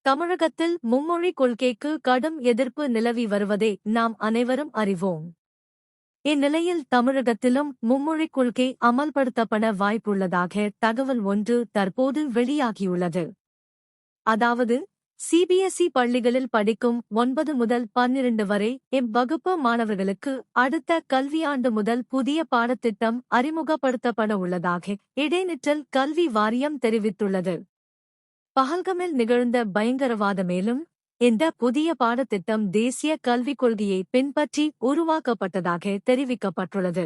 தமிழகத்தில் மும்மொழிக் கொள்கைக்கு கடும் எதிர்ப்பு நிலவி வருவதை நாம் அனைவரும் அறிவோம். இந்நிலையில் தமிழகத்திலும் மும்மொழிக் கொள்கை அமல்படுத்தப்பட வாய்ப்புள்ளதாக தகவல் ஒன்று தற்போது வெளியாகியுள்ளது. அதாவது சிபிஎஸ்இ பள்ளிகளில் படிக்கும் 9 முதல் 12 வரை இவ்வகுப்பு மாணவர்களுக்கு அடுத்த கல்வியாண்டு முதல் புதிய பாடத்திட்டம் அறிமுகப்படுத்தப்பட உள்ளதாக இடைநிற்றல் கல்வி வாரியம் தெரிவித்துள்ளது. பஹல்கமில் நிகழ்ந்த பயங்கரவாத மேலும் இந்த புதிய பாடத்திட்டம் தேசிய கல்விக் கொள்கையை பின்பற்றி உருவாக்கப்பட்டதாக தெரிவிக்கப்பட்டுள்ளது.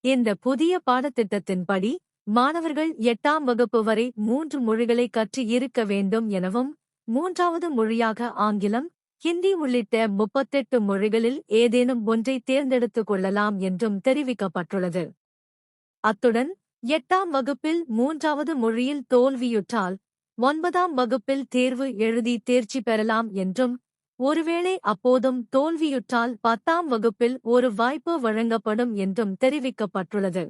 இந்த புதிய பாடத்திட்டத்தின்படி மாணவர்கள் 8ஆம் வகுப்பு வரை 3 மொழிகளை கற்று இருக்க வேண்டும் எனவும் 3வது மொழியாக ஆங்கிலம், ஹிந்தி உள்ளிட்ட 38 மொழிகளில் ஏதேனும் ஒன்றை தேர்ந்தெடுத்துக் கொள்ளலாம் என்றும் தெரிவிக்கப்பட்டுள்ளது. அத்துடன் 8ஆம் வகுப்பில் 3வது மொழியில் தோல்வியுற்றால் 9ஆம் வகுப்பில் தேர்வு எழுதி தேர்ச்சி பெறலாம் என்றும், ஒருவேளை அப்போதும் தோல்வியுற்றால் 10ஆம் வகுப்பில் ஒரு வாய்ப்பு வழங்கப்படும் என்றும் தெரிவிக்கப்பட்டுள்ளது.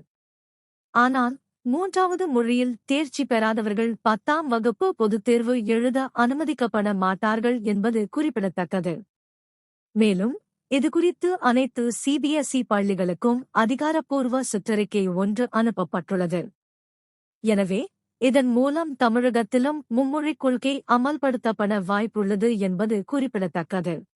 ஆனால் 3வது மொழியில் தேர்ச்சி பெறாதவர்கள் 10ஆம் வகுப்பு பொதுத் தேர்வு எழுத அனுமதிக்கப்பட மாட்டார்கள் என்பது குறிப்பிடத்தக்கது. மேலும் இதுகுறித்து அனைத்து சிபிஎஸ்இ பள்ளிகளுக்கும் அதிகாரப்பூர்வ சுற்றறிக்கை ஒன்று அனுப்பப்பட்டுள்ளது. எனவே இதன் மூலம் தமிழகத்திலும் மும்மொழிக் கொள்கை அமல்படுத்தப்பட வாய்ப்புள்ளது என்பது குறிப்பிடத்தக்கது.